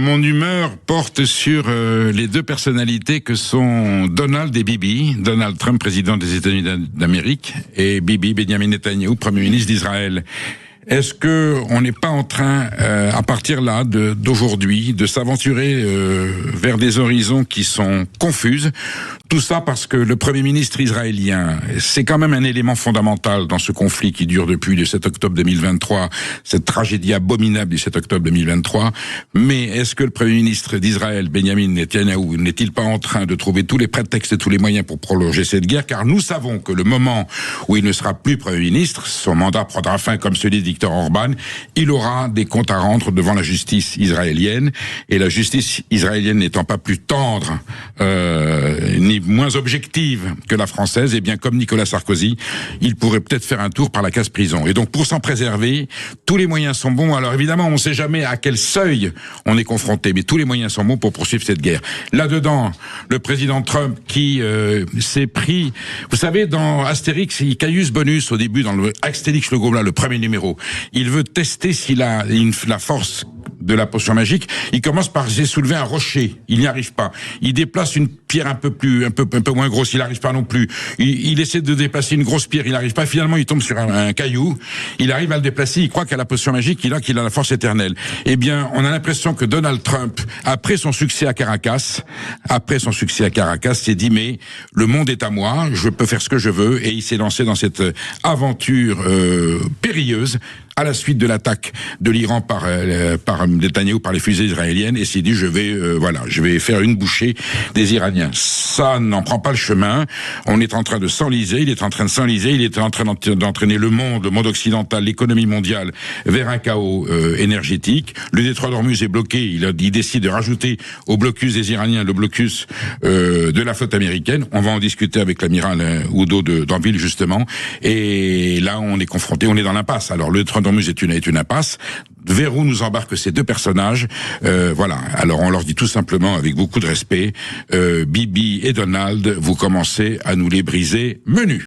Mon humeur porte sur les deux personnalités que sont Donald et Bibi. Donald Trump, président des États-Unis d'Amérique, et Bibi, Benjamin Netanyahou, Premier ministre d'Israël. Est-ce que on n'est pas en train, à partir là d'aujourd'hui, de s'aventurer vers des horizons qui sont confuses? Tout ça parce que le Premier ministre israélien, c'est quand même un élément fondamental dans ce conflit qui dure depuis le 7 octobre 2023, cette tragédie abominable du 7 octobre 2023. Mais est-ce que le Premier ministre d'Israël, Benjamin Netanyahou, n'est-il pas en train de trouver tous les prétextes et tous les moyens pour prolonger cette guerre? Car nous savons que le moment où il ne sera plus Premier ministre, son mandat prendra fin comme celui de Viktor Orban, il aura des comptes à rendre devant la justice israélienne. Et la justice israélienne n'étant pas plus tendre, ni moins objective que la française, et bien comme Nicolas Sarkozy, il pourrait peut-être faire un tour par la case prison. Et donc pour s'en préserver, tous les moyens sont bons. Alors évidemment, on ne sait jamais à quel seuil on est confronté, mais tous les moyens sont bons pour poursuivre cette guerre. Là-dedans, le président Trump qui s'est pris, vous savez, dans Astérix, Caius Bonus, au début, dans le Astérix le Gobelin, le premier numéro, il veut tester s'il a la force de la potion magique. Il commence par soulever un rocher. Il n'y arrive pas. Il déplace une pierre un peu moins grosse. Il n'arrive pas non plus. Il essaie de déplacer une grosse pierre. Il n'arrive pas. Finalement, il tombe sur un caillou. Il arrive à le déplacer. Il croit qu'à la potion magique, qu'il a la force éternelle. Eh bien, on a l'impression que Donald Trump, après son succès à Caracas, s'est dit, mais le monde est à moi. Je peux faire ce que je veux. Et il s'est lancé dans cette aventure périlleuse à la suite de l'attaque de l'Iran par Netanyahou, par les fusées israéliennes, et s'est dit je vais faire une bouchée des Iraniens. Ça n'en prend pas le chemin. On est en train de s'enliser, il est en train d'entraîner le monde occidental, l'économie mondiale vers un chaos énergétique. Le détroit d'Ormuz est bloqué. Il décide de rajouter au blocus des Iraniens le blocus de la flotte américaine. On va en discuter avec l'amiral Oudo d'Anville justement. Et là, on est confronté, on est dans l'impasse. Alors le détroit d'Ormuz est une impasse. Vers où nous embarquent ces deux personnages? Voilà. Alors on leur dit tout simplement, avec beaucoup de respect, Bibi et Donald, vous commencez à nous les briser menu.